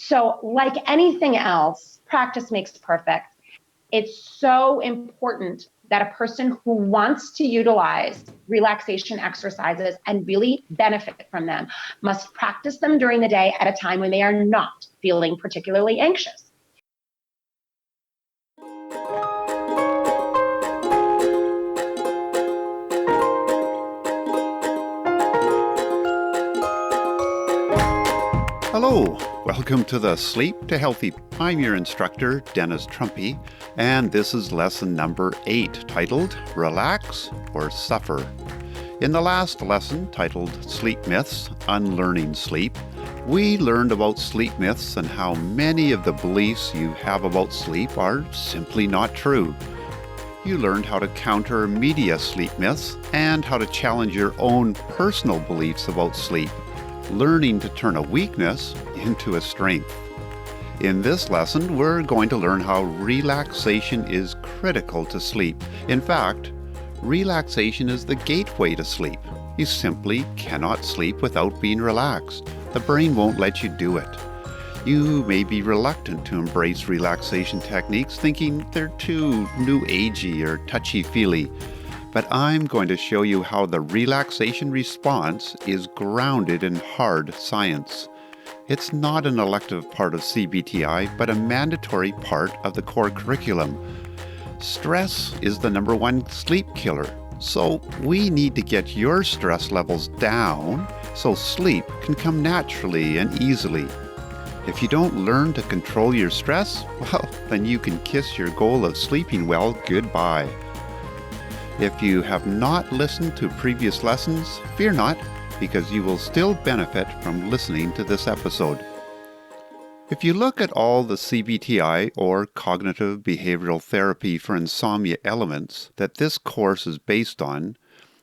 So like anything else, practice makes perfect. It's so important that a person who wants to utilize relaxation exercises and really benefit from them must practice them during the day at a time when they are not feeling particularly anxious. Hello, welcome to the Sleep to Healthy. I'm your instructor, Dennis Trumpy, and this is lesson number 8, titled Relax or Suffer. In the last lesson, titled Sleep Myths, Unlearning Sleep, we learned about sleep myths and how many of the beliefs you have about sleep are simply not true. You learned how to counter media sleep myths and how to challenge your own personal beliefs about sleep, learning to turn a weakness into a strength. In this lesson, we're going to learn how relaxation is critical to sleep. In fact, relaxation is the gateway to sleep. You simply cannot sleep without being relaxed. The brain won't let you do it. You may be reluctant to embrace relaxation techniques, thinking they're too new agey or touchy-feely. But I'm going to show you how the relaxation response is grounded in hard science. It's not an elective part of CBTi, but a mandatory part of the core curriculum. Stress is the number one sleep killer, so we need to get your stress levels down so sleep can come naturally and easily. If you don't learn to control your stress, well, then you can kiss your goal of sleeping well goodbye. If you have not listened to previous lessons, fear not, because you will still benefit from listening to this episode. If you look at all the CBTi, or Cognitive Behavioral Therapy for Insomnia elements, that this course is based on,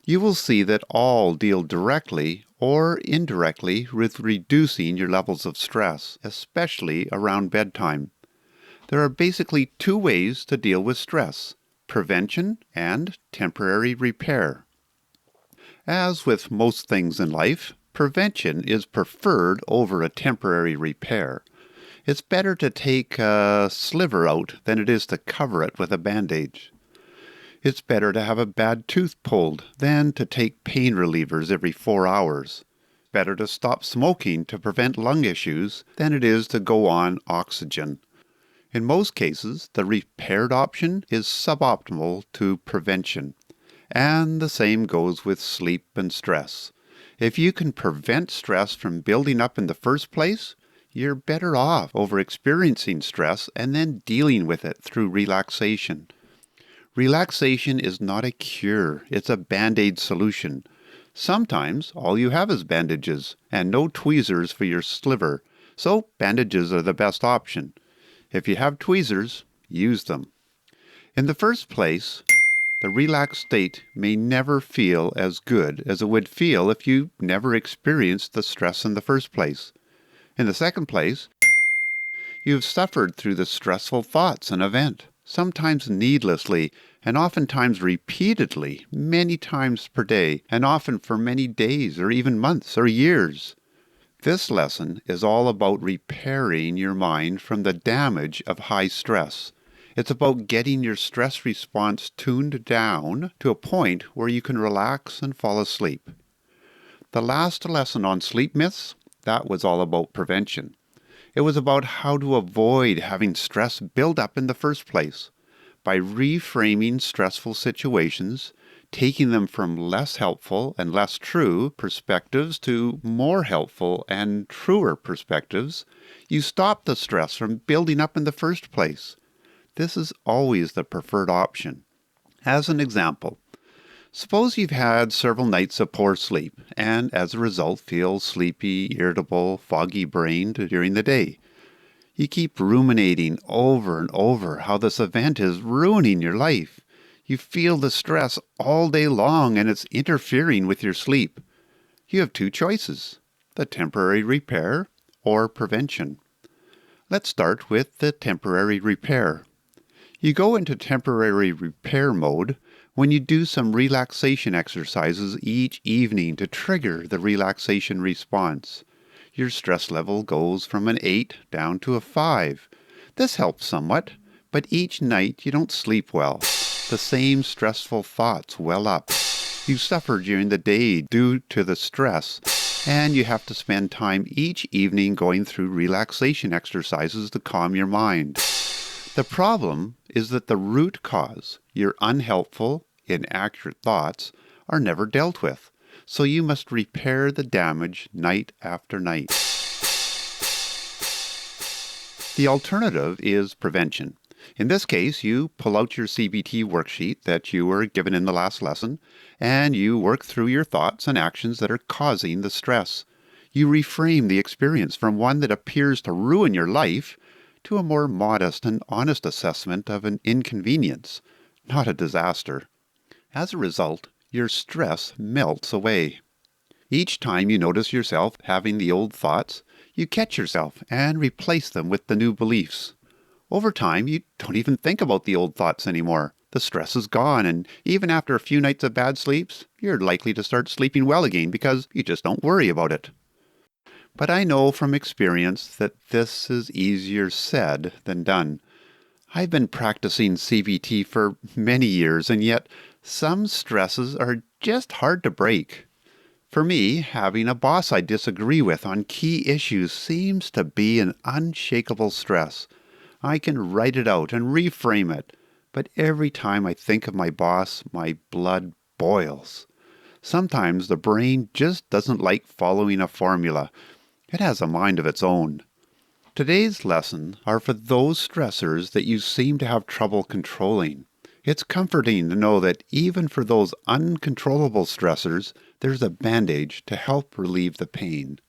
you will see that all deal directly or indirectly with reducing your levels of stress, especially around bedtime. There are basically two ways to deal with stress: prevention and temporary repair. As with most things in life, prevention is preferred over a temporary repair. It's better to take a sliver out than it is to cover it with a bandage. It's better to have a bad tooth pulled than to take pain relievers every 4 hours. Better to stop smoking to prevent lung issues than it is to go on oxygen. In most cases, the repaired option is suboptimal to prevention. And the same goes with sleep and stress. If you can prevent stress from building up in the first place, you're better off over experiencing stress and then dealing with it through relaxation. Relaxation is not a cure, it's a band-aid solution. Sometimes all you have is bandages and no tweezers for your sliver, so bandages are the best option. If you have tweezers, use them. In the first place, the relaxed state may never feel as good as it would feel if you never experienced the stress in the first place. In the second place, you've suffered through the stressful thoughts and event, sometimes needlessly and oftentimes repeatedly, many times per day, and often for many days or even months or years. This lesson is all about repairing your mind from the damage of high stress. It's about getting your stress response tuned down to a point where you can relax and fall asleep. The last lesson on sleep myths, that was all about prevention. It was about how to avoid having stress build up in the first place. By reframing stressful situations, taking them from less helpful and less true perspectives to more helpful and truer perspectives, you stop the stress from building up in the first place. This is always the preferred option. As an example, suppose you've had several nights of poor sleep and as a result feel sleepy, irritable, foggy-brained during the day. You keep ruminating over and over how this event is ruining your life. You feel the stress all day long and it's interfering with your sleep. You have two choices: the temporary repair or prevention. Let's start with the temporary repair. You go into temporary repair mode when you do some relaxation exercises each evening to trigger the relaxation response. Your stress level goes from an 8 down to a 5. This helps somewhat, but each night you don't sleep well. The same stressful thoughts well up. You suffer during the day due to the stress, and you have to spend time each evening going through relaxation exercises to calm your mind. The problem is that the root cause, your unhelpful, inaccurate thoughts, are never dealt with, so you must repair the damage night after night. The alternative is prevention. In this case, you pull out your CBT worksheet that you were given in the last lesson, and you work through your thoughts and actions that are causing the stress. You reframe the experience from one that appears to ruin your life to a more modest and honest assessment of an inconvenience, not a disaster. As a result, your stress melts away. Each time you notice yourself having the old thoughts, you catch yourself and replace them with the new beliefs. Over time, you don't even think about the old thoughts anymore. The stress is gone, and even after a few nights of bad sleeps, you're likely to start sleeping well again because you just don't worry about it. But I know from experience that this is easier said than done. I've been practicing CBT for many years, and yet some stresses are just hard to break. For me, having a boss I disagree with on key issues seems to be an unshakable stress. I can write it out and reframe it, but every time I think of my boss, my blood boils. Sometimes the brain just doesn't like following a formula. It has a mind of its own. Today's lessons are for those stressors that you seem to have trouble controlling. It's comforting to know that even for those uncontrollable stressors, there's a bandage to help relieve the pain.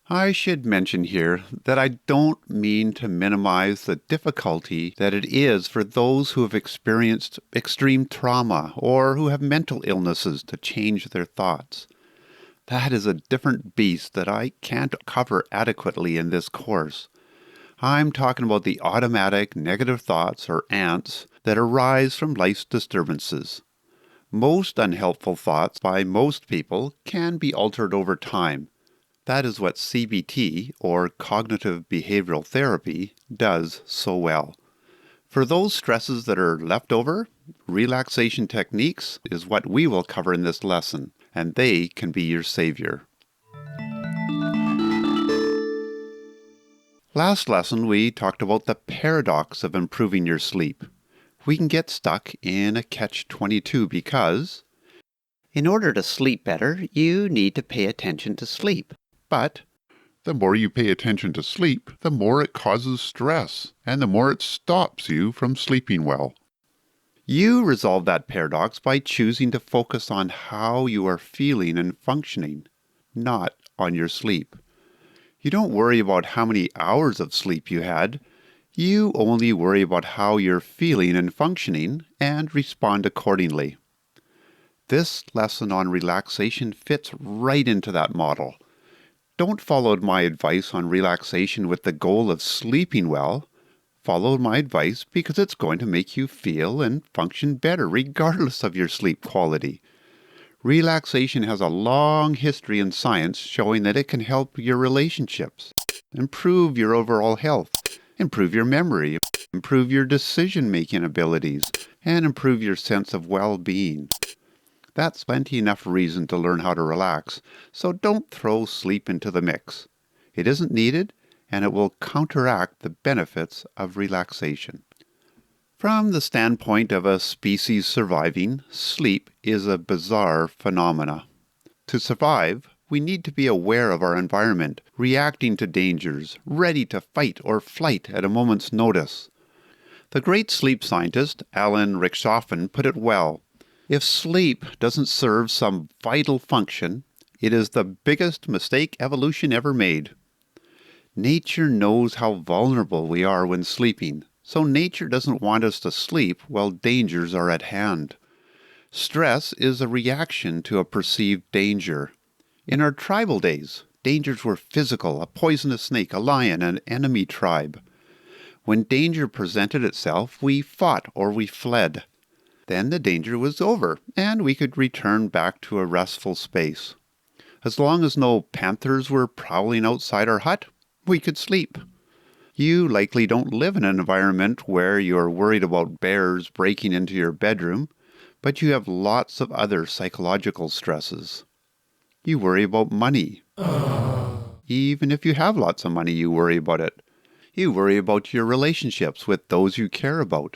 I should mention here that I don't mean to minimize the difficulty that it is for those who have experienced extreme trauma or who have mental illnesses to change their thoughts. That is a different beast that I can't cover adequately in this course. I'm talking about the automatic negative thoughts, or ANTs, that arise from life's disturbances. Most unhelpful thoughts by most people can be altered over time. That is what CBT, or cognitive behavioral therapy, does so well. For those stresses that are left over, relaxation techniques is what we will cover in this lesson, and they can be your savior. Last lesson, we talked about the paradox of improving your sleep. We can get stuck in a catch-22 because, in order to sleep better, you need to pay attention to sleep. But the more you pay attention to sleep, the more it causes stress, and the more it stops you from sleeping well. You resolve that paradox by choosing to focus on how you are feeling and functioning, not on your sleep. You don't worry about how many hours of sleep you had. You only worry about how you're feeling and functioning and respond accordingly. This lesson on relaxation fits right into that model. Don't follow my advice on relaxation with the goal of sleeping well. Follow my advice because it's going to make you feel and function better regardless of your sleep quality. Relaxation has a long history in science showing that it can help your relationships, improve your overall health, improve your memory, improve your decision-making abilities, and improve your sense of well-being. That's plenty enough reason to learn how to relax, so don't throw sleep into the mix. It isn't needed, and it will counteract the benefits of relaxation. From the standpoint of a species surviving, sleep is a bizarre phenomena. To survive, we need to be aware of our environment, reacting to dangers, ready to fight or flight at a moment's notice. The great sleep scientist, Alan Richthofen, put it well. If sleep doesn't serve some vital function, it is the biggest mistake evolution ever made. Nature knows how vulnerable we are when sleeping, so nature doesn't want us to sleep while dangers are at hand. Stress is a reaction to a perceived danger. In our tribal days, dangers were physical, a poisonous snake, a lion, an enemy tribe. When danger presented itself, we fought or we fled. Then the danger was over, and we could return back to a restful space. As long as no panthers were prowling outside our hut, we could sleep. You likely don't live in an environment where you're worried about bears breaking into your bedroom, but you have lots of other psychological stresses. You worry about money. Even if you have lots of money, you worry about it. You worry about your relationships with those you care about.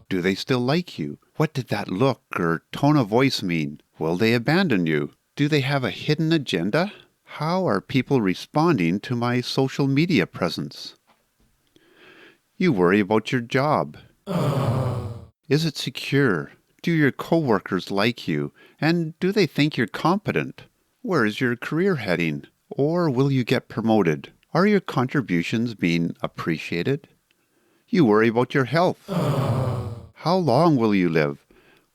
Do they still like you? What did that look or tone of voice mean? Will they abandon you? Do they have a hidden agenda? How are people responding to my social media presence? You worry about your job. Is it secure? Do your coworkers like you? And do they think you're competent? Where is your career heading? Or will you get promoted? Are your contributions being appreciated? You worry about your health. How long will you live?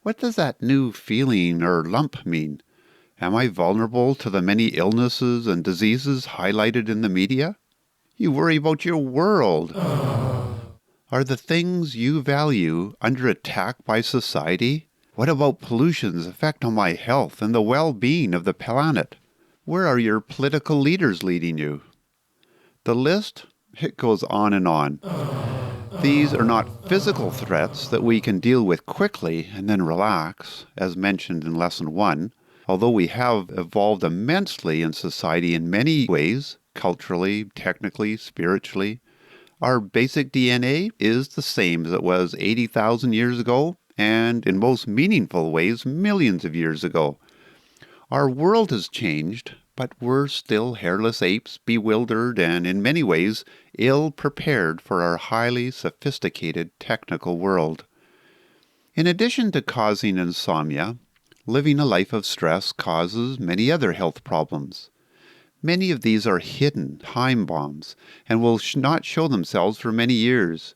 What does that new feeling or lump mean? Am I vulnerable to the many illnesses and diseases highlighted in the media? You worry about your world. Are the things you value under attack by society? What about pollution's effect on my health and the well-being of the planet? Where are your political leaders leading you? The list, it goes on and on. These are not physical threats that we can deal with quickly and then relax, as mentioned in Lesson 1. Although we have evolved immensely in society in many ways, culturally, technically, spiritually, our basic DNA is the same as it was 80,000 years ago, and in most meaningful ways, millions of years ago. Our world has changed, but we're still hairless apes, bewildered and in many ways ill-prepared for our highly sophisticated technical world. In addition to causing insomnia, living a life of stress causes many other health problems. Many of these are hidden time bombs and will not show themselves for many years.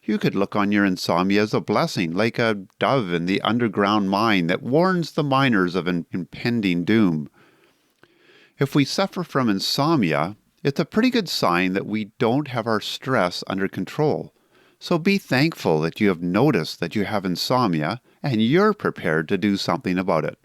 You could look on your insomnia as a blessing, like a dove in the underground mine that warns the miners of an impending doom. If we suffer from insomnia, it's a pretty good sign that we don't have our stress under control. So be thankful that you have noticed that you have insomnia and you're prepared to do something about it.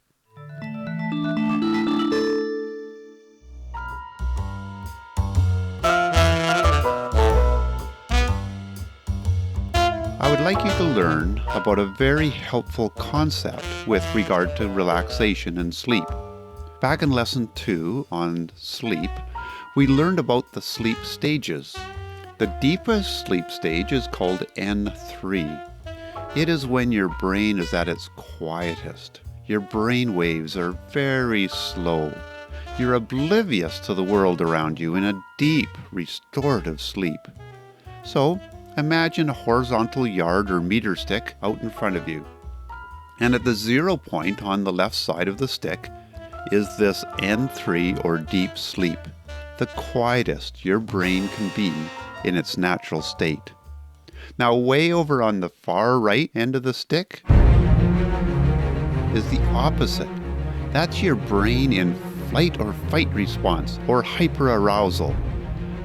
I would like you to learn about a very helpful concept with regard to relaxation and sleep. Back in Lesson 2 on sleep, we learned about the sleep stages. The deepest sleep stage is called N3. It is when your brain is at its quietest. Your brain waves are very slow. You're oblivious to the world around you in a deep, restorative sleep. So, imagine a horizontal yard or meter stick out in front of you. And at the 0 point on the left side of the stick is this N3 or deep sleep, the quietest your brain can be in its natural state. Now, way over on the far right end of the stick is the opposite. That's your brain in flight or fight response, or hyperarousal.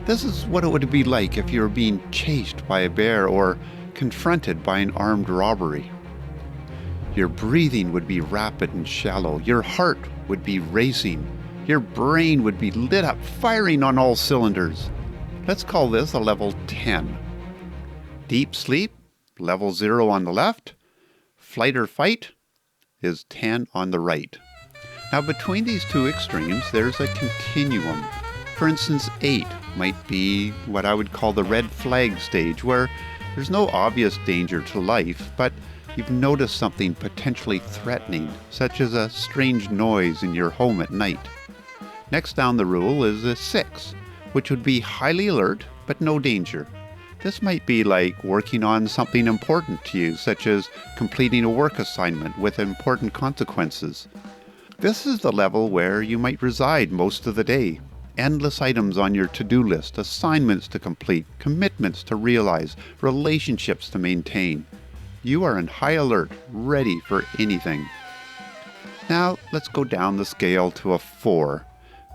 This is what it would be like if you were being chased by a bear or confronted by an armed robbery. Your breathing would be rapid and shallow. Your heart would be racing. Your brain would be lit up, firing on all cylinders. Let's call this a level 10. Deep sleep, level 0 on the left. Flight or fight is 10 on the right. Now, between these two extremes, there's a continuum. For instance, 8 might be what I would call the red flag stage, where there's no obvious danger to life, but you've noticed something potentially threatening, such as a strange noise in your home at night. Next down the rule is a 6, which would be highly alert, but no danger. This might be like working on something important to you, such as completing a work assignment with important consequences. This is the level where you might reside most of the day. Endless items on your to-do list, assignments to complete, commitments to realize, relationships to maintain. You are in high alert, ready for anything. Now, let's go down the scale to a 4,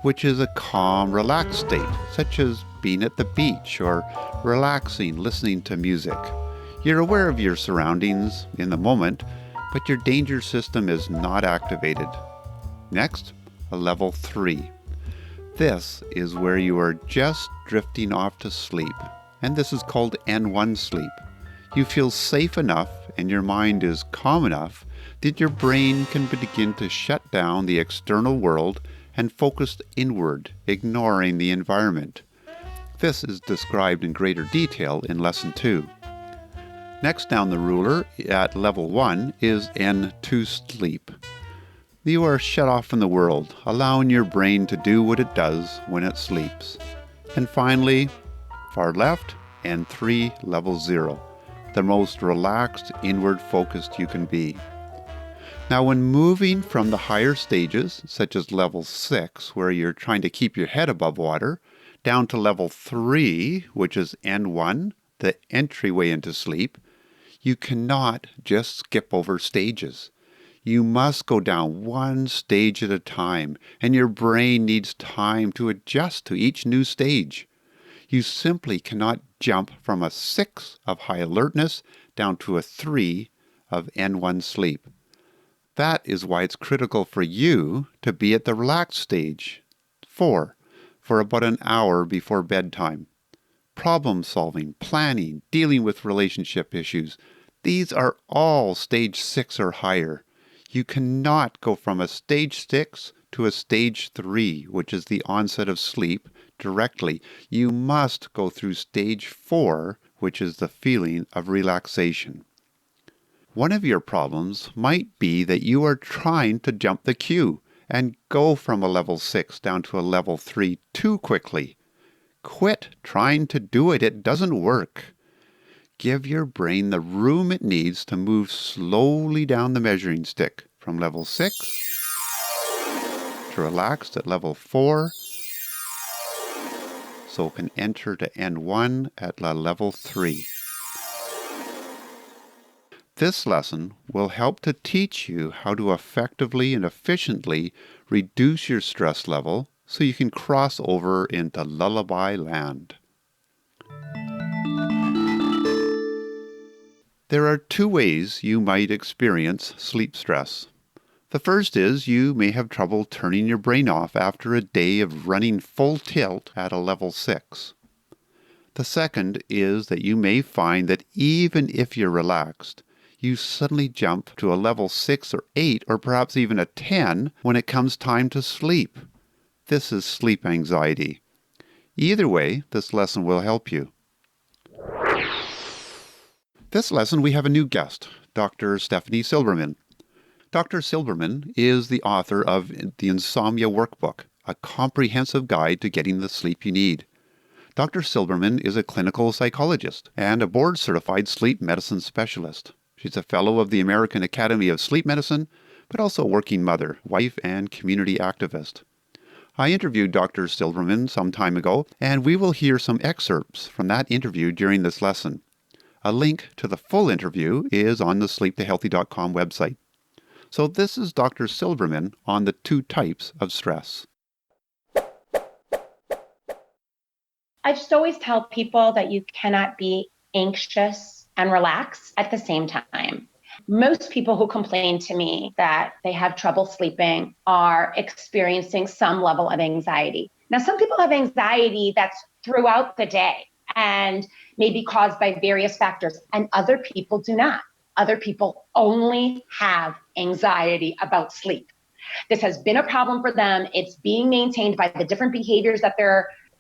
which is a calm, relaxed state, such as being at the beach or relaxing, listening to music. You're aware of your surroundings in the moment, but your danger system is not activated. Next, a level 3. This is where you are just drifting off to sleep, and this is called N1 sleep. You feel safe enough and your mind is calm enough that your brain can begin to shut down the external world and focus inward, ignoring the environment. This is described in greater detail in Lesson 2. Next down the ruler at level 1 is N2 sleep. You are shut off from the world, allowing your brain to do what it does when it sleeps. And finally, far left, N3 level 0, the most relaxed, inward focused you can be. Now, when moving from the higher stages, such as level 6, where you're trying to keep your head above water, down to level 3, which is N1, the entryway into sleep, you cannot just skip over stages. You must go down one stage at a time, and your brain needs time to adjust to each new stage. You simply cannot jump from a 6 of high alertness down to a 3 of N1 sleep. That is why it's critical for you to be at the relaxed stage, 4, for about an hour before bedtime. Problem solving, planning, dealing with relationship issues, these are all stage 6 or higher. You cannot go from a stage 6 to a stage 3, which is the onset of sleep, directly. You must go through stage 4, which is the feeling of relaxation. One of your problems might be that you are trying to jump the queue and go from a level 6 down to a level 3 too quickly. Quit trying to do it. It doesn't work. Give your brain the room it needs to move slowly down the measuring stick from level 6 to relaxed at level 4, so it can enter to N1 at level 3. This lesson will help to teach you how to effectively and efficiently reduce your stress level so you can cross over into lullaby land. There are 2 ways you might experience sleep stress. The first is you may have trouble turning your brain off after a day of running full tilt at a level 6. The second is that you may find that even if you're relaxed, you suddenly jump to a level 6 or 8 or perhaps even a 10 when it comes time to sleep. This is sleep anxiety. Either way, this lesson will help you. This lesson we have a new guest, Dr. Stephanie Silberman. Dr. Silberman is the author of the Insomnia Workbook, a comprehensive guide to getting the sleep you need. Dr. Silberman is a clinical psychologist and a board-certified sleep medicine specialist. She's a fellow of the American Academy of Sleep Medicine, but also a working mother, wife, and community activist. I interviewed Dr. Silberman some time ago, and we will hear some excerpts from that interview during this lesson. A link to the full interview is on the sleeptohealthy.com website. So this is Dr. Silberman on the 2 types of stress. I just always tell people that you cannot be anxious and relaxed at the same time. Most people who complain to me that they have trouble sleeping are experiencing some level of anxiety. Now, some people have anxiety that's throughout the day and may be caused by various factors, and other people do not. Other people only have anxiety about sleep. This has been a problem for them. It's being maintained by the different behaviors that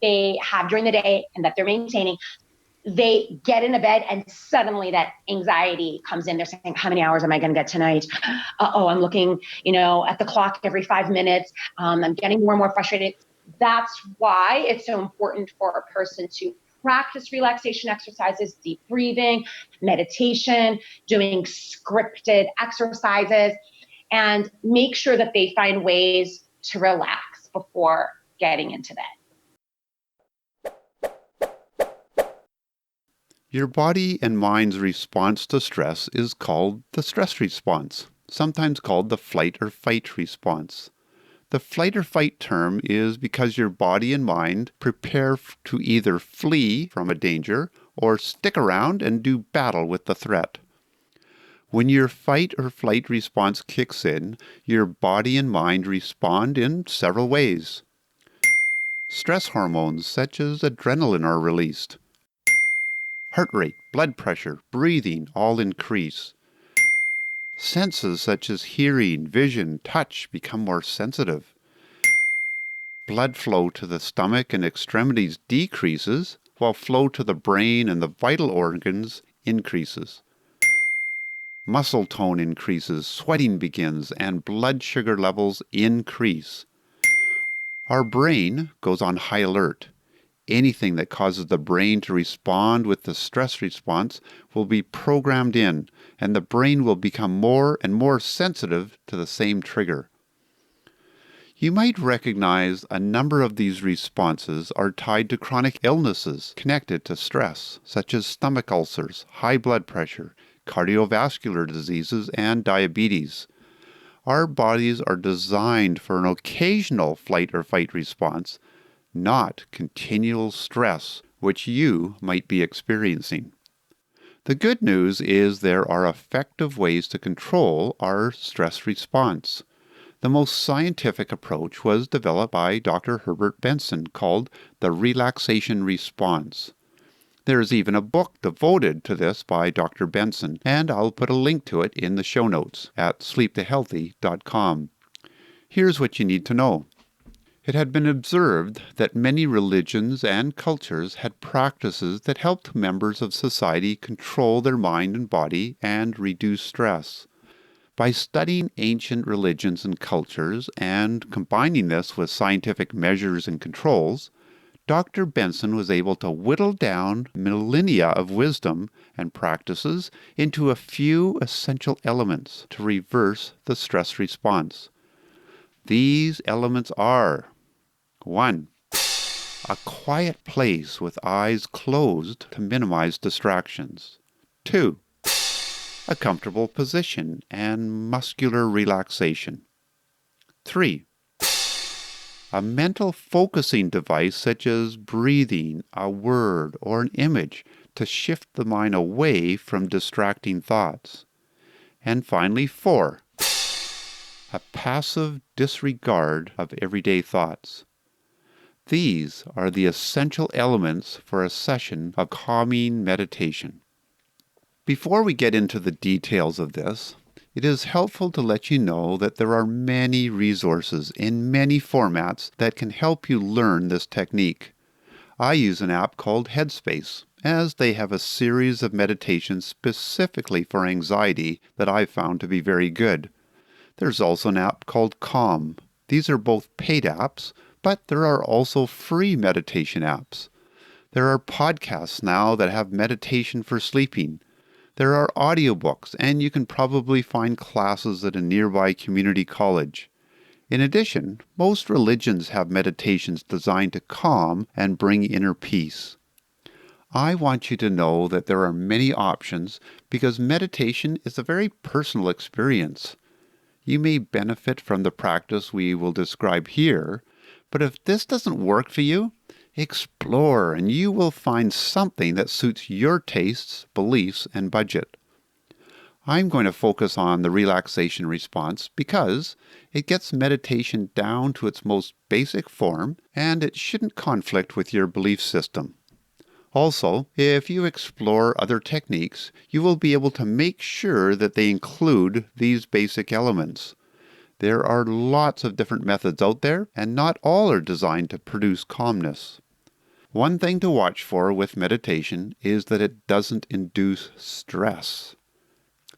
they have during the day and that they're maintaining. They get into bed and suddenly that anxiety comes in. They're saying, how many hours am I going to get tonight? I'm looking, at the clock every 5 minutes. I'm getting more and more frustrated. That's why it's so important for a person to practice relaxation exercises, deep breathing, meditation, doing scripted exercises, and make sure that they find ways to relax before getting into bed. Your body and mind's response to stress is called the stress response, sometimes called the flight or fight response. The flight or fight term is because your body and mind prepare to either flee from a danger or stick around and do battle with the threat. When your fight or flight response kicks in, your body and mind respond in several ways. Stress hormones such as adrenaline are released. Heart rate, blood pressure, breathing all increase. Senses such as hearing, vision, touch become more sensitive. Blood flow to the stomach and extremities decreases, while flow to the brain and the vital organs increases. Muscle tone increases, sweating begins, and blood sugar levels increase. Our brain goes on high alert. Anything that causes the brain to respond with the stress response will be programmed in, and the brain will become more and more sensitive to the same trigger. You might recognize a number of these responses are tied to chronic illnesses connected to stress, such as stomach ulcers, high blood pressure, cardiovascular diseases, and diabetes. Our bodies are designed for an occasional flight or fight response, not continual stress, which you might be experiencing. The good news is there are effective ways to control our stress response. The most scientific approach was developed by Dr. Herbert Benson called the Relaxation Response. There is even a book devoted to this by Dr. Benson, and I'll put a link to it in the show notes at sleeptohealthy.com. Here's what you need to know. It had been observed that many religions and cultures had practices that helped members of society control their mind and body and reduce stress. By studying ancient religions and cultures and combining this with scientific measures and controls, Dr. Benson was able to whittle down millennia of wisdom and practices into a few essential elements to reverse the stress response. These elements are 1. A quiet place with eyes closed to minimize distractions. 2. A comfortable position and muscular relaxation. 3. A mental focusing device such as breathing, a word, or an image to shift the mind away from distracting thoughts. And finally, 4. A passive disregard of everyday thoughts. These are the essential elements for a session of calming meditation. Before we get into the details of this, it is helpful to let you know that there are many resources in many formats that can help you learn this technique. I use an app called Headspace, as they have a series of meditations specifically for anxiety that I've found to be very good. There's also an app called Calm. These are both paid apps, but there are also free meditation apps. There are podcasts now that have meditation for sleeping. There are audiobooks, and you can probably find classes at a nearby community college. In addition, most religions have meditations designed to calm and bring inner peace. I want you to know that there are many options because meditation is a very personal experience. You may benefit from the practice we will describe here, but if this doesn't work for you, explore and you will find something that suits your tastes, beliefs, and budget. I'm going to focus on the relaxation response because it gets meditation down to its most basic form and it shouldn't conflict with your belief system. Also, if you explore other techniques, you will be able to make sure that they include these basic elements. There are lots of different methods out there, and not all are designed to produce calmness. One thing to watch for with meditation is that it doesn't induce stress.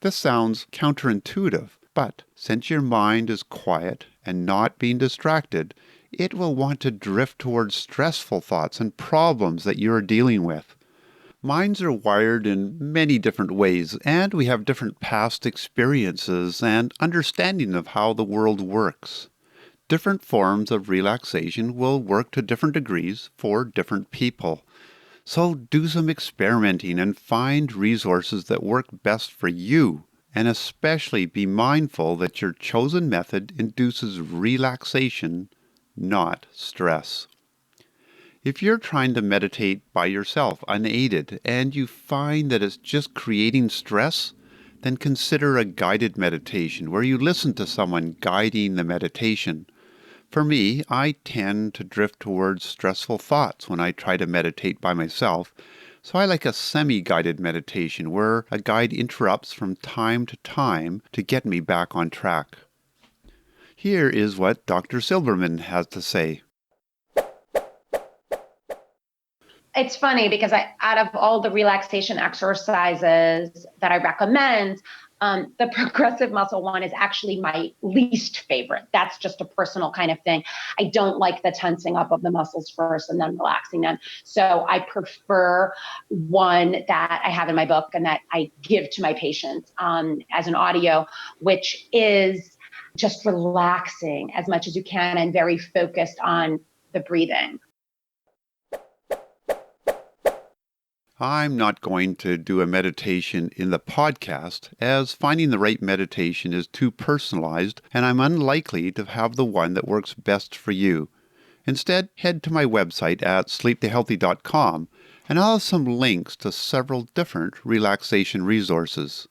This sounds counterintuitive, but since your mind is quiet and not being distracted, it will want to drift towards stressful thoughts and problems that you are dealing with. Minds are wired in many different ways, and we have different past experiences and understanding of how the world works. Different forms of relaxation will work to different degrees for different people. So do some experimenting and find resources that work best for you, and especially be mindful that your chosen method induces relaxation, not stress. If you're trying to meditate by yourself, unaided, and you find that it's just creating stress, then consider a guided meditation where you listen to someone guiding the meditation. For me, I tend to drift towards stressful thoughts when I try to meditate by myself, so I like a semi-guided meditation where a guide interrupts from time to time to get me back on track. Here is what Dr. Silberman has to say. It's funny because out of all the relaxation exercises that I recommend, the progressive muscle one is actually my least favorite. That's just a personal kind of thing. I don't like the tensing up of the muscles first and then relaxing them. So I prefer one that I have in my book and that I give to my patients as an audio, which is just relaxing as much as you can and very focused on the breathing. I'm not going to do a meditation in the podcast, as finding the right meditation is too personalized, and I'm unlikely to have the one that works best for you. Instead, head to my website at sleeptohealthy.com, and I'll have some links to several different relaxation resources.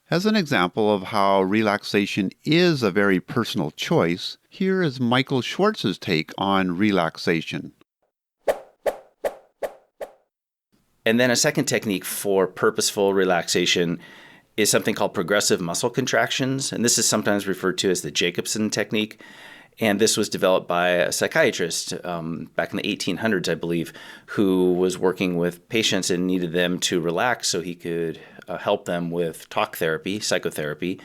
As an example of how relaxation is a very personal choice, here is Michael Schwartz's take on relaxation. And then a second technique for purposeful relaxation is something called progressive muscle contractions. And this is sometimes referred to as the Jacobson technique. And this was developed by a psychiatrist back in the 1800s, I believe, who was working with patients and needed them to relax so he could help them with talk therapy, psychotherapy.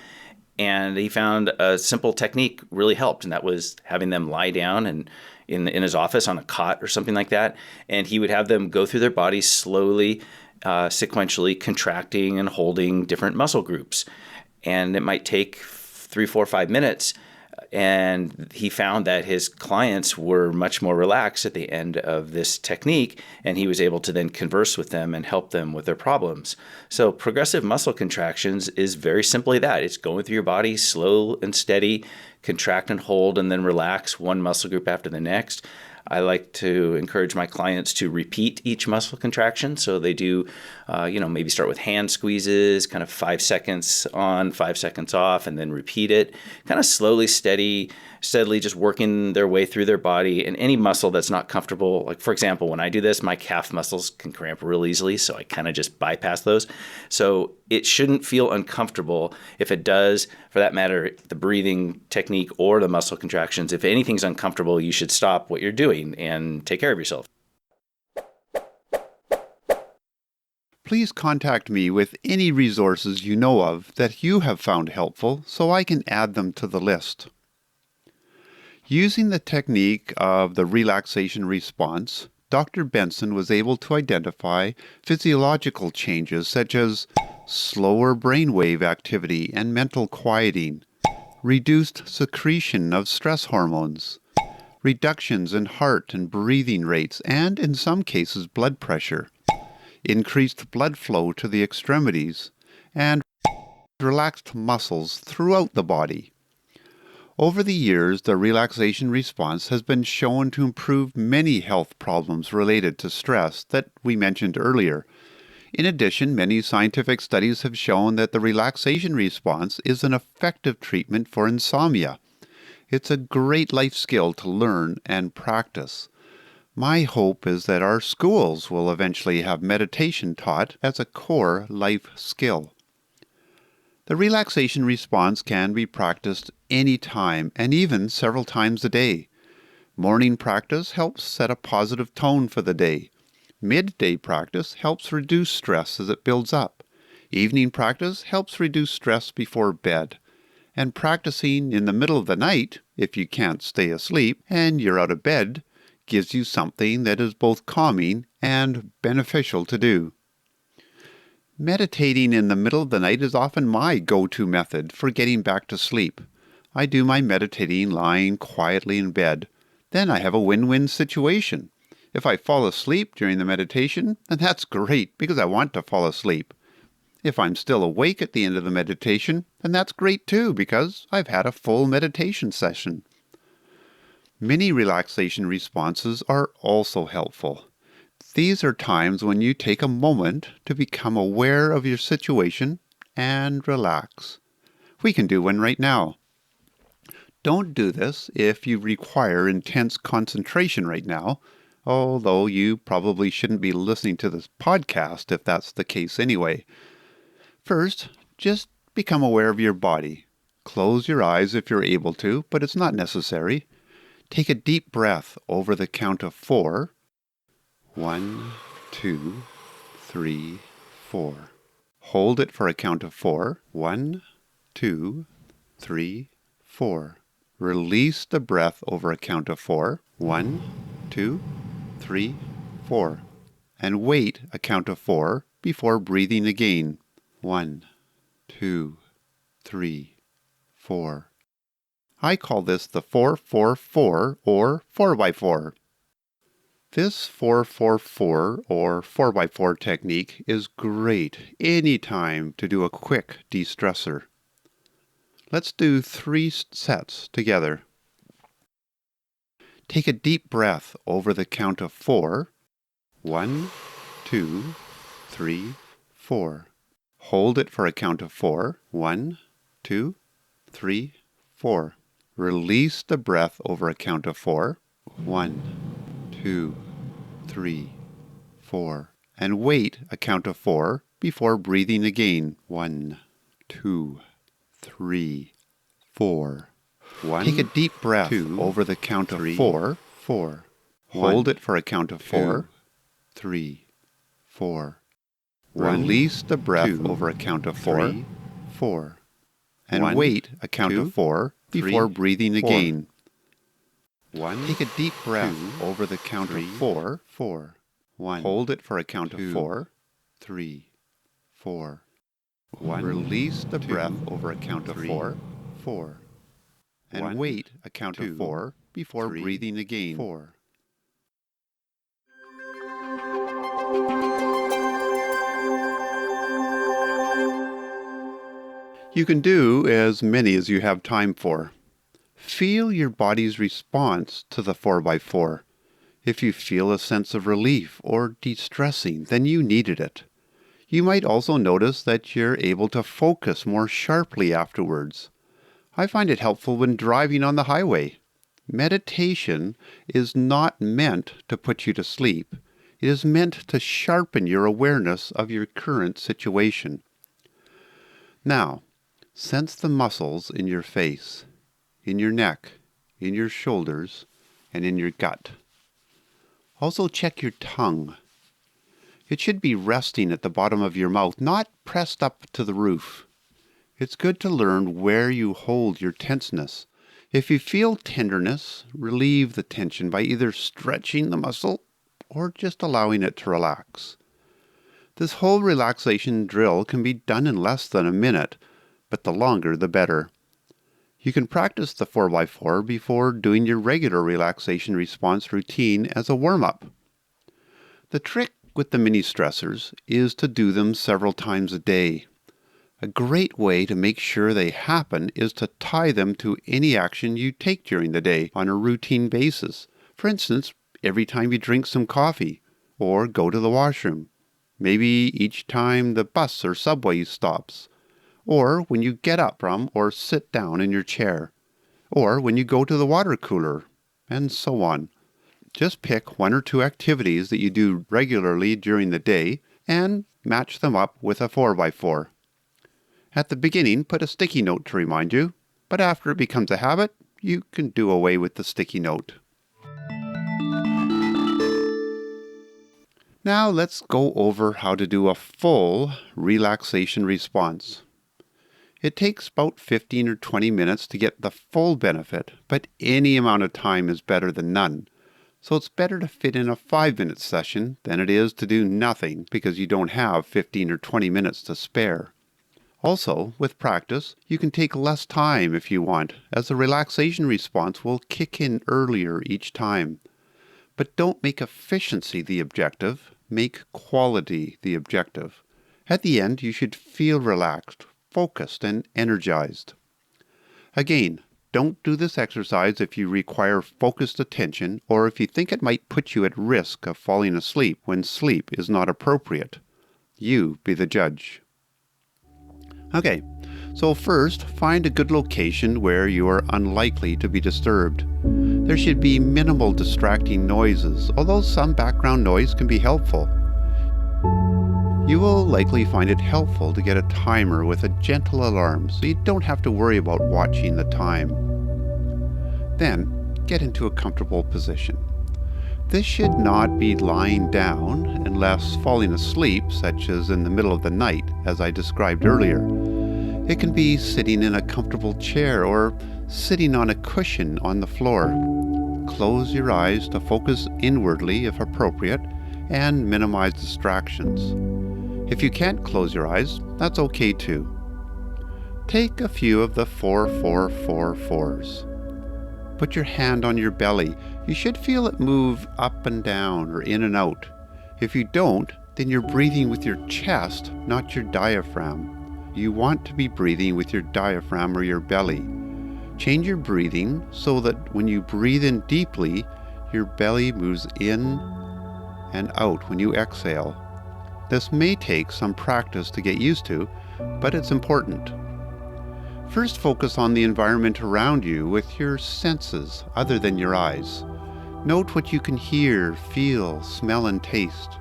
And he found a simple technique really helped, and that was having them lie down and in his office on a cot or something like that. And he would have them go through their bodies slowly, sequentially contracting and holding different muscle groups. And it might take 3, 4, 5 minutes. And he found that his clients were much more relaxed at the end of this technique, and he was able to then converse with them and help them with their problems. So progressive muscle contractions is very simply that. It's going through your body slow and steady, contract and hold, and then relax one muscle group after the next. I like to encourage my clients to repeat each muscle contraction. So they do, maybe start with hand squeezes, kind of 5 seconds on, 5 seconds off, and then repeat it. Kind of slowly, steadily just working their way through their body. And any muscle that's not comfortable, like for example, when I do this, my calf muscles can cramp real easily. So I kind of just bypass those. So it shouldn't feel uncomfortable. If it does, for that matter, the breathing technique or the muscle contractions, if anything's uncomfortable, you should stop what you're doing and take care of yourself. Please contact me with any resources you know of that you have found helpful so I can add them to the list. Using the technique of the relaxation response, Dr. Benson was able to identify physiological changes such as slower brainwave activity and mental quieting, reduced secretion of stress hormones, reductions in heart and breathing rates, and in some cases blood pressure, increased blood flow to the extremities, and relaxed muscles throughout the body. Over the years, the relaxation response has been shown to improve many health problems related to stress that we mentioned earlier. In addition, many scientific studies have shown that the relaxation response is an effective treatment for insomnia. It's a great life skill to learn and practice. My hope is that our schools will eventually have meditation taught as a core life skill. The relaxation response can be practiced any time and even several times a day. Morning practice helps set a positive tone for the day. Midday practice helps reduce stress as it builds up. Evening practice helps reduce stress before bed. And practicing in the middle of the night, if you can't stay asleep and you're out of bed, gives you something that is both calming and beneficial to do. Meditating in the middle of the night is often my go-to method for getting back to sleep. I do my meditating lying quietly in bed. Then I have a win-win situation. If I fall asleep during the meditation, then that's great because I want to fall asleep. If I'm still awake at the end of the meditation, then that's great too because I've had a full meditation session. Many relaxation responses are also helpful. These are times when you take a moment to become aware of your situation and relax. We can do one right now. Don't do this if you require intense concentration right now, although you probably shouldn't be listening to this podcast if that's the case anyway. First, just become aware of your body. Close your eyes if you're able to, but it's not necessary. Take a deep breath over the count of 4. 1, 2, 3, 4. Hold it for a count of 4. 1, 2, 3, 4. Release the breath over a count of 4. 1, 2, 3, 4. And wait a count of 4 before breathing again. 1, 2, 3, 4. I call this the 4-4-4 or 4x4. This 4-4-4 or 4x4 technique is great anytime to do a quick de-stressor. Let's do 3 sets together. Take a deep breath over the count of 4. 1, 2, 3, 4. Hold it for a count of 4. 1, 2, 3, 4. Release the breath over a count of 4. 1, 2, 3, 4. And wait a count of 4 before breathing again. 1, 2, 3, 4. 1, take a deep breath 2, over the count of 4. 4. Hold it for a count of 4. 3, 4. Release the breath over a count of 4. 4. And wait a count of 4 before breathing again. 1. Take a deep breath over the count of 4. 4. 1. Hold it for a count of 4. 3, 4. 1. Release the breath over a count of 4. 4. And wait a count of 4 before breathing again. 4. You can do as many as you have time for. Feel your body's response to the 4x4. If you feel a sense of relief or de-stressing, then you needed it. You might also notice that you're able to focus more sharply afterwards. I find it helpful when driving on the highway. Meditation is not meant to put you to sleep. It is meant to sharpen your awareness of your current situation. Now, sense the muscles in your face, in your neck, in your shoulders, and in your gut. Also check your tongue. It should be resting at the bottom of your mouth, not pressed up to the roof. It's good to learn where you hold your tenseness. If you feel tenderness, relieve the tension by either stretching the muscle or just allowing it to relax. This whole relaxation drill can be done in less than a minute, but the longer the better. You can practice the 4x4 before doing your regular relaxation response routine as a warm-up. The trick with the mini stressors is to do them several times a day. A great way to make sure they happen is to tie them to any action you take during the day on a routine basis. For instance, every time you drink some coffee or go to the washroom, maybe each time the bus or subway stops, or when you get up from or sit down in your chair, or when you go to the water cooler, and so on. Just pick 1 or 2 activities that you do regularly during the day and match them up with a 4x4. At the beginning, put a sticky note to remind you, but after it becomes a habit, you can do away with the sticky note. Now let's go over how to do a full relaxation response. It takes about 15 or 20 minutes to get the full benefit, but any amount of time is better than none. So it's better to fit in a 5-minute session than it is to do nothing because you don't have 15 or 20 minutes to spare. Also, with practice, you can take less time if you want, as the relaxation response will kick in earlier each time. But don't make efficiency the objective, make quality the objective. At the end, you should feel relaxed, focused, and energized. Again, don't do this exercise if you require focused attention or if you think it might put you at risk of falling asleep when sleep is not appropriate. You be the judge. Okay, so first, find a good location where you are unlikely to be disturbed. There should be minimal distracting noises, although some background noise can be helpful. You will likely find it helpful to get a timer with a gentle alarm so you don't have to worry about watching the time. Then, get into a comfortable position. This should not be lying down unless falling asleep, such as in the middle of the night, as I described earlier. It can be sitting in a comfortable chair or sitting on a cushion on the floor. Close your eyes to focus inwardly if appropriate and minimize distractions. If you can't close your eyes, that's okay too. Take a few of the 4-4-4-4s. Put your hand on your belly. You should feel it move up and down or in and out. If you don't, then you're breathing with your chest, not your diaphragm. You want to be breathing with your diaphragm or your belly. Change your breathing so that when you breathe in deeply, your belly moves in and out when you exhale. This may take some practice to get used to, but it's important. First, focus on the environment around you with your senses other than your eyes. Note what you can hear, feel, smell, and taste.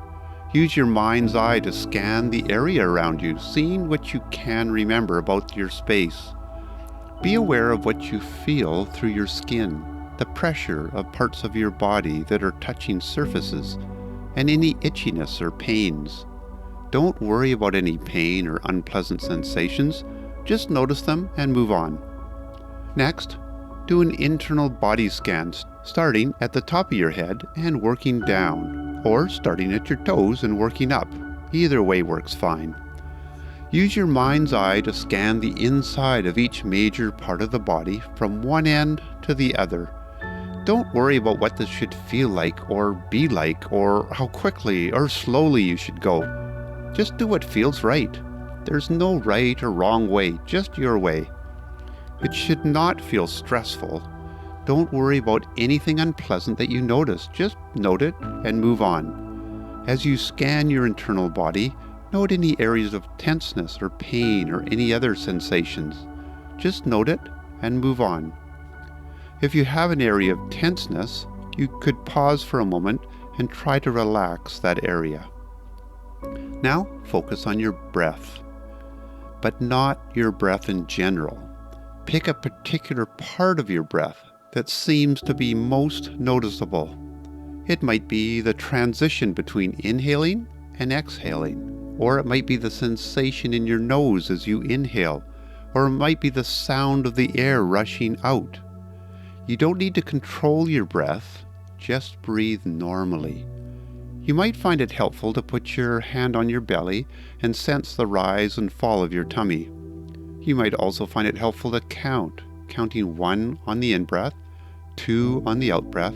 Use your mind's eye to scan the area around you, seeing what you can remember about your space. Be aware of what you feel through your skin, the pressure of parts of your body that are touching surfaces, and any itchiness or pains. Don't worry about any pain or unpleasant sensations. Just notice them and move on. Next, do an internal body scan, starting at the top of your head and working down, or starting at your toes and working up. Either way works fine. Use your mind's eye to scan the inside of each major part of the body from one end to the other. Don't worry about what this should feel like or be like, or how quickly or slowly you should go. Just do what feels right. There's no right or wrong way, just your way. It should not feel stressful. Don't worry about anything unpleasant that you notice. Just note it and move on. As you scan your internal body, note any areas of tenseness or pain or any other sensations. Just note it and move on. If you have an area of tenseness, you could pause for a moment and try to relax that area. Now focus on your breath, but not your breath in general. Pick a particular part of your breath that seems to be most noticeable. It might be the transition between inhaling and exhaling, or it might be the sensation in your nose as you inhale, or it might be the sound of the air rushing out. You don't need to control your breath, just breathe normally. You might find it helpful to put your hand on your belly and sense the rise and fall of your tummy. You might also find it helpful to counting 1 on the in-breath, 2 on the out-breath,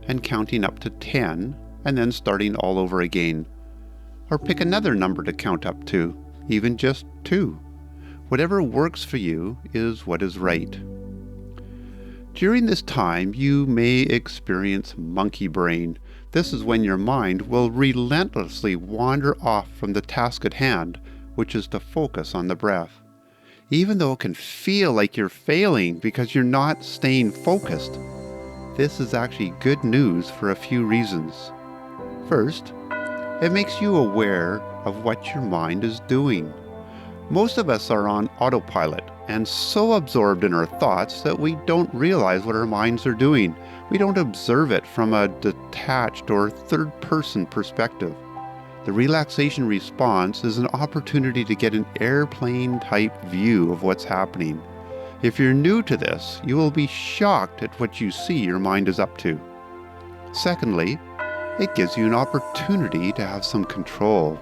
and counting up to 10, and then starting all over again. Or pick another number to count up to, even just 2. Whatever works for you is what is right. During this time, you may experience monkey brain. This is when your mind will relentlessly wander off from the task at hand, which is to focus on the breath. Even though it can feel like you're failing because you're not staying focused, this is actually good news for a few reasons. First, it makes you aware of what your mind is doing. Most of us are on autopilot and so absorbed in our thoughts that we don't realize what our minds are doing. We don't observe it from a detached or third-person perspective. The relaxation response is an opportunity to get an airplane-type view of what's happening. If you're new to this, you will be shocked at what you see your mind is up to. Secondly, it gives you an opportunity to have some control.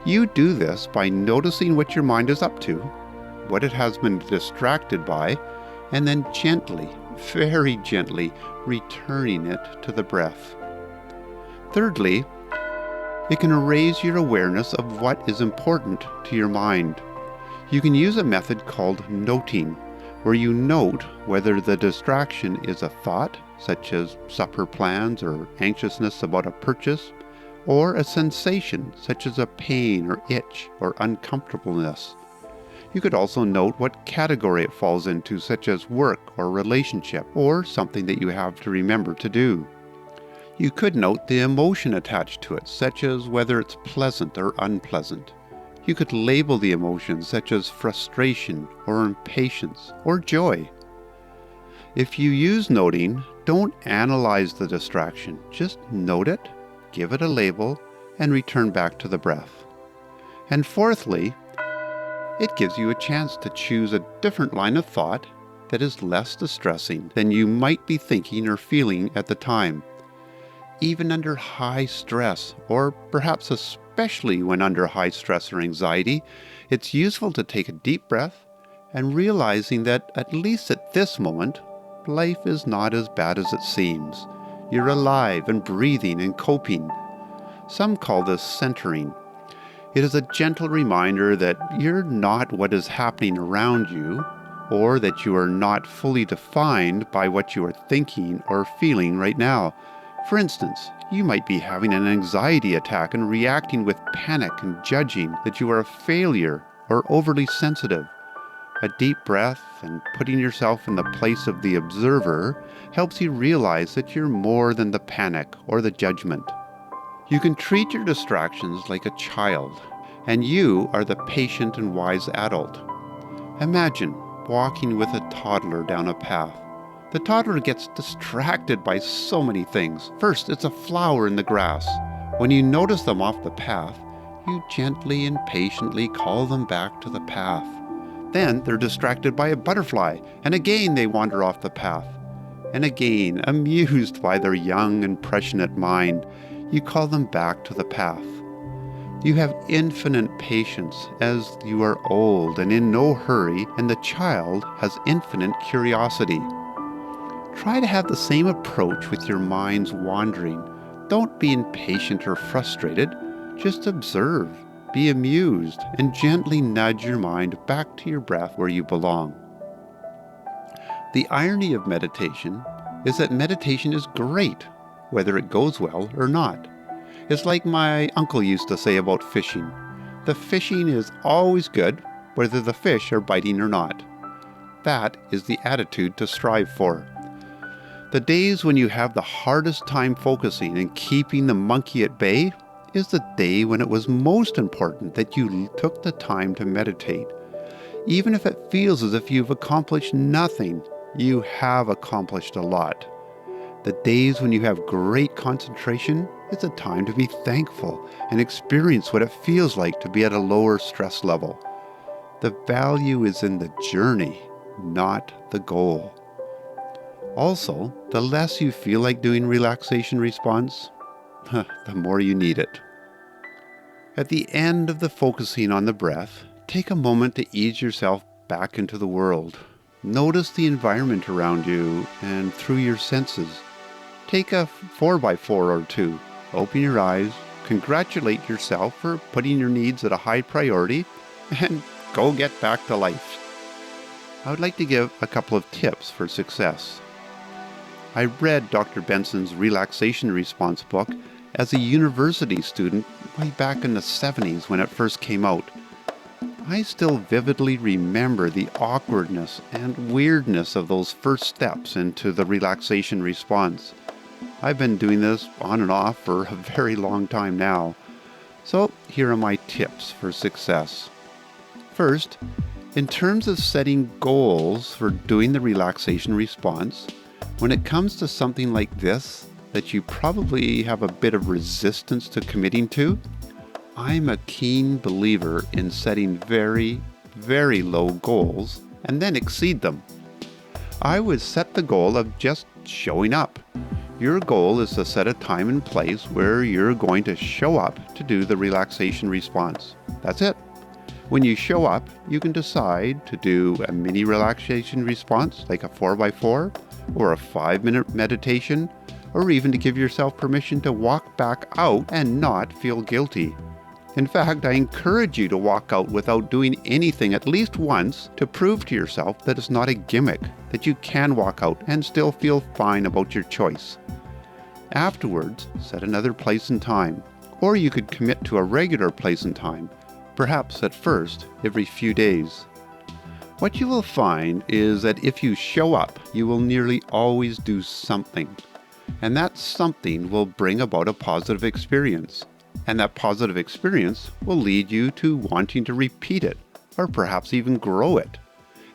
You do this by noticing what your mind is up to, what it has been distracted by, and then gently, very gently, returning it to the breath. Thirdly, it can raise your awareness of what is important to your mind. You can use a method called noting, where you note whether the distraction is a thought, such as supper plans or anxiousness about a purchase, or a sensation, such as a pain or itch or uncomfortableness. You could also note what category it falls into, such as work or relationship, or something that you have to remember to do. You could note the emotion attached to it, such as whether it's pleasant or unpleasant. You could label the emotions, such as frustration or impatience or joy. If you use noting, don't analyze the distraction. Just note it, give it a label, and return back to the breath. And fourthly, it gives you a chance to choose a different line of thought that is less distressing than you might be thinking or feeling at the time. Even under high stress, or perhaps especially when under high stress or anxiety, it's useful to take a deep breath and realizing that at least at this moment, life is not as bad as it seems. You're alive and breathing and coping. Some call this centering. It is a gentle reminder that you're not what is happening around you, or that you are not fully defined by what you are thinking or feeling right now. For instance, you might be having an anxiety attack and reacting with panic and judging that you are a failure or overly sensitive. A deep breath and putting yourself in the place of the observer helps you realize that you're more than the panic or the judgment. You can treat your distractions like a child, and you are the patient and wise adult. Imagine walking with a toddler down a path. The toddler gets distracted by so many things. First, it's a flower in the grass. When you notice them off the path, you gently and patiently call them back to the path. Then they're distracted by a butterfly, and again they wander off the path. And again, amused by their young, impressionate mind, you call them back to the path. You have infinite patience as you are old and in no hurry, and the child has infinite curiosity. Try to have the same approach with your mind's wandering. Don't be impatient or frustrated. Just observe, be amused, and gently nudge your mind back to your breath where you belong. The irony of meditation is that meditation is great, whether it goes well or not. It's like my uncle used to say about fishing. The fishing is always good, whether the fish are biting or not. That is the attitude to strive for. The days when you have the hardest time focusing and keeping the monkey at bay is the day when it was most important that you took the time to meditate. Even if it feels as if you've accomplished nothing, you have accomplished a lot. The days when you have great concentration is a time to be thankful and experience what it feels like to be at a lower stress level. The value is in the journey, not the goal. Also, the less you feel like doing relaxation response, the more you need it. At the end of the focusing on the breath, take a moment to ease yourself back into the world. Notice the environment around you and through your senses. Take a 4x4 or two. Open your eyes, congratulate yourself for putting your needs at a high priority, and go get back to life. I would like to give a couple of tips for success. I read Dr. Benson's Relaxation Response book as a university student way back in the 70s when it first came out. I still vividly remember the awkwardness and weirdness of those first steps into the relaxation response. I've been doing this on and off for a very long time now. So here are my tips for success. First, in terms of setting goals for doing the relaxation response, when it comes to something like this that you probably have a bit of resistance to committing to, I'm a keen believer in setting very, very low goals and then exceed them. I would set the goal of just showing up. Your goal is to set a time and place where you're going to show up to do the relaxation response. That's it. When you show up, you can decide to do a mini relaxation response like a 4x4 or a 5-minute meditation, or even to give yourself permission to walk back out and not feel guilty. In fact, I encourage you to walk out without doing anything at least once to prove to yourself that it's not a gimmick, that you can walk out and still feel fine about your choice. Afterwards, set another place and time, or you could commit to a regular place and time, perhaps at first every few days. What you will find is that if you show up, you will nearly always do something. And that something will bring about a positive experience. And that positive experience will lead you to wanting to repeat it, or perhaps even grow it.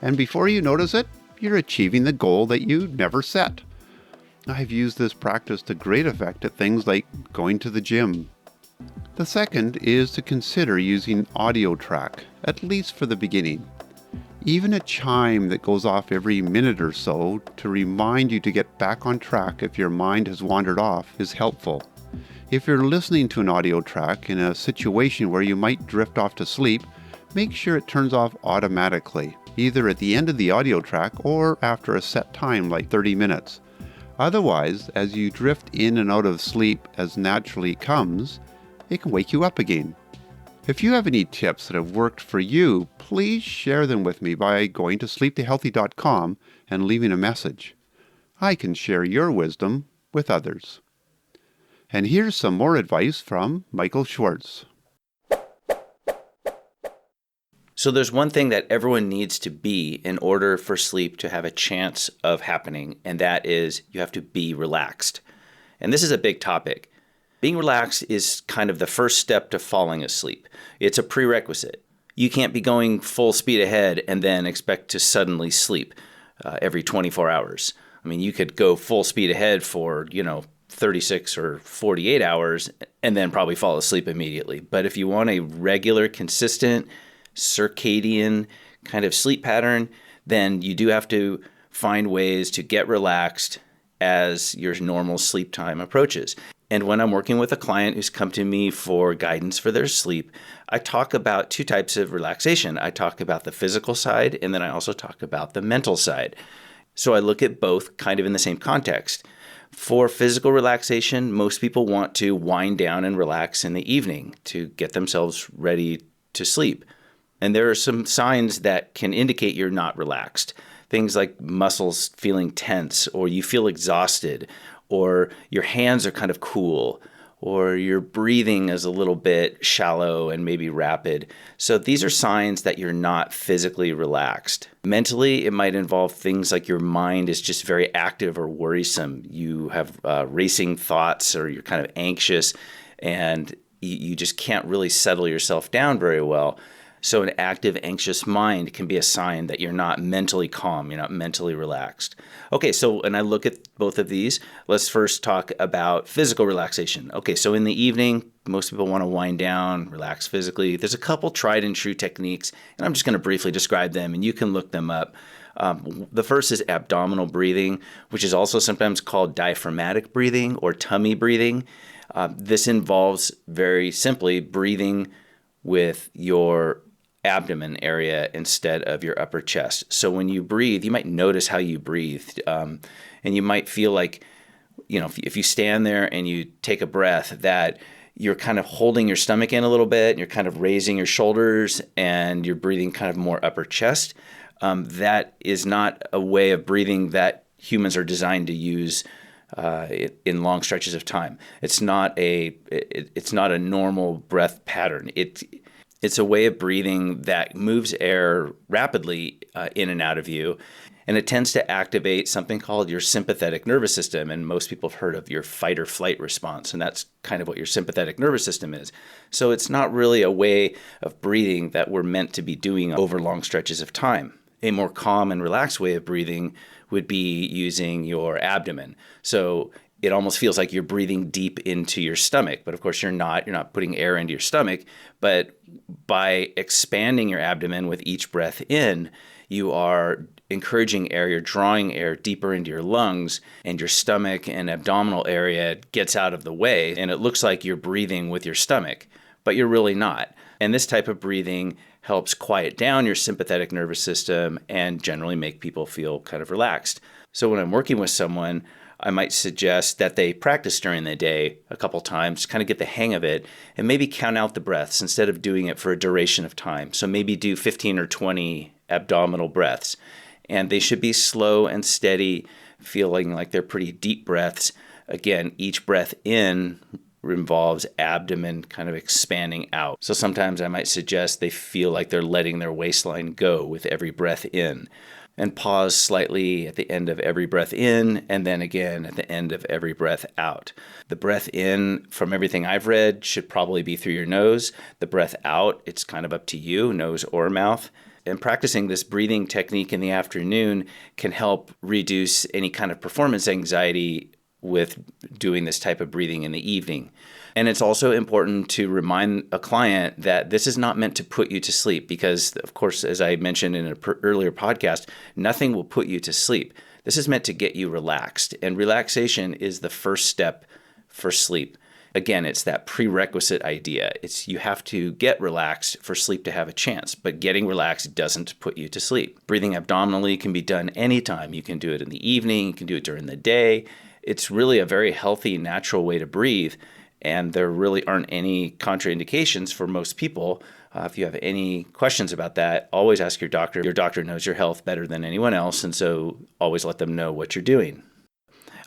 And before you notice it, you're achieving the goal that you never set. I've used this practice to great effect at things like going to the gym. The second is to consider using audio track, at least for the beginning. Even a chime that goes off every minute or so to remind you to get back on track if your mind has wandered off is helpful. If you're listening to an audio track in a situation where you might drift off to sleep, make sure it turns off automatically, either at the end of the audio track or after a set time like 30 minutes. Otherwise, as you drift in and out of sleep as naturally comes, it can wake you up again. If you have any tips that have worked for you, please share them with me by going to sleeptohealthy.com and leaving a message. I can share your wisdom with others. And here's some more advice from Michael Schwartz. So there's one thing that everyone needs to be in order for sleep to have a chance of happening, and that is you have to be relaxed. And this is a big topic. Being relaxed is kind of the first step to falling asleep. It's a prerequisite. You can't be going full speed ahead and then expect to suddenly sleep every 24 hours. I mean, you could go full speed ahead for, 36 or 48 hours and then probably fall asleep immediately. But if you want a regular, consistent, circadian kind of sleep pattern, then you do have to find ways to get relaxed as your normal sleep time approaches. And when I'm working with a client who's come to me for guidance for their sleep, I talk about two types of relaxation. I talk about the physical side, and then I also talk about the mental side. So I look at both kind of in the same context. For physical relaxation, most people want to wind down and relax in the evening to get themselves ready to sleep. And there are some signs that can indicate you're not relaxed. Things like muscles feeling tense, or you feel exhausted, or your hands are kind of cool, or your breathing is a little bit shallow and maybe rapid. So these are signs that you're not physically relaxed. Mentally, it might involve things like your mind is just very active or worrisome. You have racing thoughts, or you're kind of anxious, and you just can't really settle yourself down very well. So an active, anxious mind can be a sign that you're not mentally calm, you're not mentally relaxed. Okay, so, and I look at both of these. Let's first talk about physical relaxation. Okay, so in the evening, most people want to wind down, relax physically. There's a couple tried and true techniques, and I'm just going to briefly describe them, and you can look them up. The first is abdominal breathing, which is also sometimes called diaphragmatic breathing or tummy breathing. This involves very simply breathing with your abdomen area instead of your upper chest. So when you breathe, you might notice how you breathe, and you might feel like, if you stand there and you take a breath, that you're kind of holding your stomach in a little bit, and you're kind of raising your shoulders, and you're breathing kind of more upper chest. That is not a way of breathing that humans are designed to use in long stretches of time. It's not a normal breath pattern. It's a way of breathing that moves air rapidly in and out of you, and it tends to activate something called your sympathetic nervous system. And most people have heard of your fight or flight response, and that's kind of what your sympathetic nervous system is. So it's not really a way of breathing that we're meant to be doing over long stretches of time. A more calm and relaxed way of breathing would be using your abdomen. So it almost feels like you're breathing deep into your stomach, but of course you're not. You're not putting air into your stomach, but by expanding your abdomen with each breath in, you are encouraging air, you're drawing air deeper into your lungs, and your stomach and abdominal area gets out of the way, and it looks like you're breathing with your stomach, but you're really not. And this type of breathing helps quiet down your sympathetic nervous system and generally make people feel kind of relaxed. So when I'm working with someone, I might suggest that they practice during the day a couple times, kind of get the hang of it, and maybe count out the breaths instead of doing it for a duration of time. So maybe do 15 or 20 abdominal breaths. And they should be slow and steady, feeling like they're pretty deep breaths. Again, each breath in involves abdomen kind of expanding out. So sometimes I might suggest they feel like they're letting their waistline go with every breath in, and pause slightly at the end of every breath in, and then again at the end of every breath out. The breath in, from everything I've read, should probably be through your nose. The breath out, it's kind of up to you, nose or mouth. And practicing this breathing technique in the afternoon can help reduce any kind of performance anxiety with doing this type of breathing in the evening. And it's also important to remind a client that this is not meant to put you to sleep because, of course, as I mentioned in an earlier podcast, nothing will put you to sleep. This is meant to get you relaxed, and relaxation is the first step for sleep. Again, it's that prerequisite idea. It's you have to get relaxed for sleep to have a chance, but getting relaxed doesn't put you to sleep. Breathing abdominally can be done anytime. You can do it in the evening, you can do it during the day. It's really a very healthy, natural way to breathe. And there really aren't any contraindications for most people. If you have any questions about that, always ask your doctor. Your doctor knows your health better than anyone else, and so always let them know what you're doing.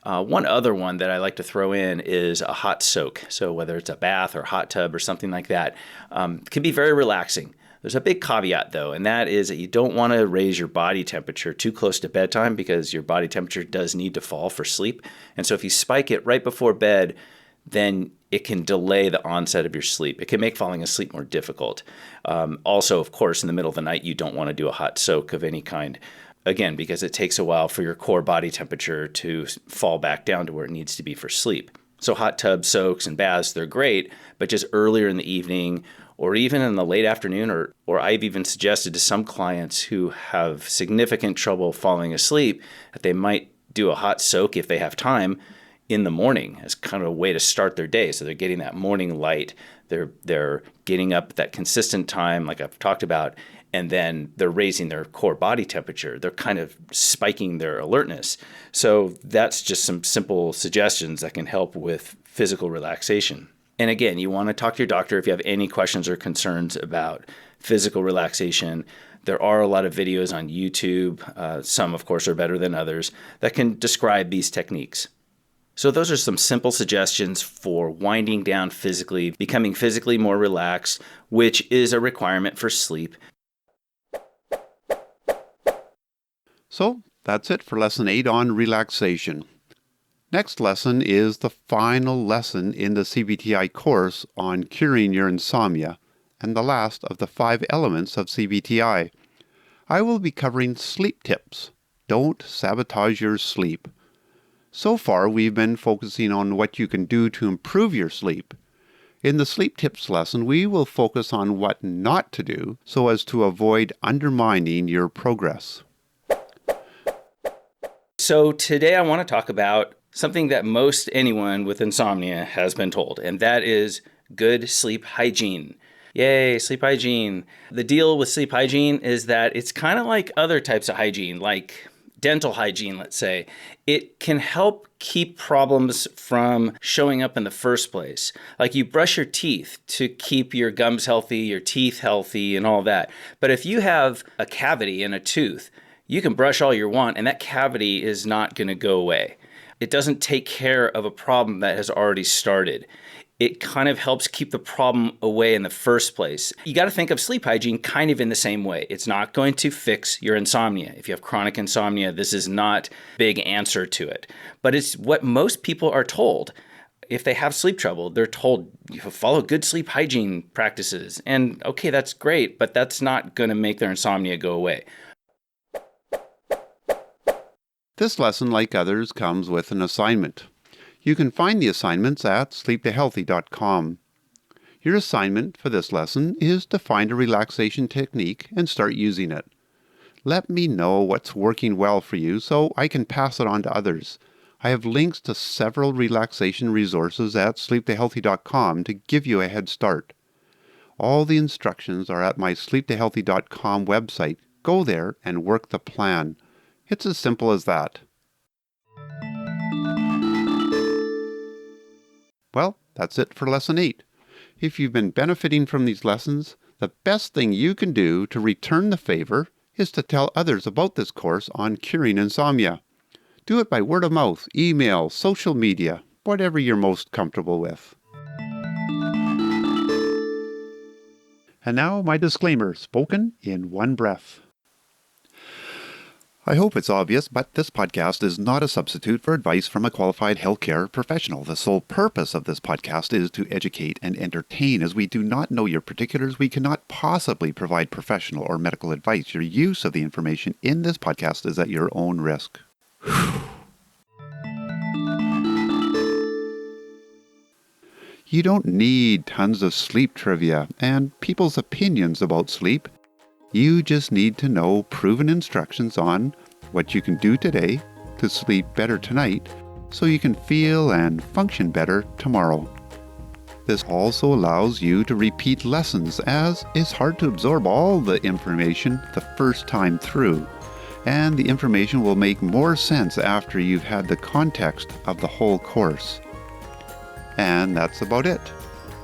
One other one that I like to throw in is a hot soak. So whether it's a bath or hot tub or something like that, can be very relaxing. There's a big caveat, though, and that is that you don't want to raise your body temperature too close to bedtime because your body temperature does need to fall for sleep. And so if you spike it right before bed, then it can delay the onset of your sleep. It can make falling asleep more difficult. Also, of course, in the middle of the night, you don't want to do a hot soak of any kind. Again, because it takes a while for your core body temperature to fall back down to where it needs to be for sleep. So hot tub soaks and baths, they're great, but just earlier in the evening or even in the late afternoon, or I've even suggested to some clients who have significant trouble falling asleep that they might do a hot soak if they have time in the morning as kind of a way to start their day. So they're getting that morning light, they're getting up at that consistent time like I've talked about, and then they're raising their core body temperature. They're kind of spiking their alertness. So that's just some simple suggestions that can help with physical relaxation. And again, you want to talk to your doctor if you have any questions or concerns about physical relaxation. There are a lot of videos on YouTube, some of course are better than others, that can describe these techniques. So those are some simple suggestions for winding down physically, becoming physically more relaxed, which is a requirement for sleep. So that's it for Lesson 8 on relaxation. Next lesson is the final lesson in the CBTi course on curing your insomnia, and the last of the 5 elements of CBTi. I will be covering sleep tips. Don't sabotage your sleep. So far, we've been focusing on what you can do to improve your sleep. In the sleep tips lesson, we will focus on what not to do so as to avoid undermining your progress. So today I want to talk about something that most anyone with insomnia has been told, and that is good sleep hygiene. Yay, sleep hygiene. The deal with sleep hygiene is that it's kind of like other types of hygiene, like dental hygiene, let's say. It can help keep problems from showing up in the first place. Like you brush your teeth to keep your gums healthy, your teeth healthy, and all that. But if you have a cavity in a tooth, you can brush all you want, and that cavity is not going to go away. It doesn't take care of a problem that has already started. It kind of helps keep the problem away in the first place. You got to think of sleep hygiene kind of in the same way. It's not going to fix your insomnia. If you have chronic insomnia, this is not a big answer to it. But it's what most people are told. If they have sleep trouble, they're told, you follow good sleep hygiene practices. And okay, that's great, but that's not going to make their insomnia go away. This lesson, like others, comes with an assignment. You can find the assignments at sleeptohealthy.com. Your assignment for this lesson is to find a relaxation technique and start using it. Let me know what's working well for you so I can pass it on to others. I have links to several relaxation resources at sleeptohealthy.com to give you a head start. All the instructions are at my sleeptohealthy.com website. Go there and work the plan. It's as simple as that. Well, that's it for Lesson 8. If you've been benefiting from these lessons, the best thing you can do to return the favor is to tell others about this course on curing insomnia. Do it by word of mouth, email, social media, whatever you're most comfortable with. And now my disclaimer, spoken in one breath. I hope it's obvious, but this podcast is not a substitute for advice from a qualified healthcare professional. The sole purpose of this podcast is to educate and entertain. As we do not know your particulars, we cannot possibly provide professional or medical advice. Your use of the information in this podcast is at your own risk. You don't need tons of sleep trivia and people's opinions about sleep. You just need to know proven instructions on what you can do today to sleep better tonight so you can feel and function better tomorrow. This also allows you to repeat lessons, as it's hard to absorb all the information the first time through, and the information will make more sense after you've had the context of the whole course. And that's about it.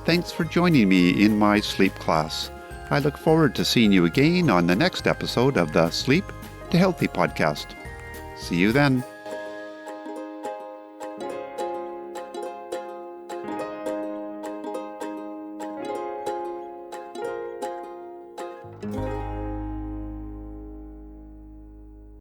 Thanks for joining me in my sleep class. I look forward to seeing you again on the next episode of the Sleep to Healthy podcast. See you then.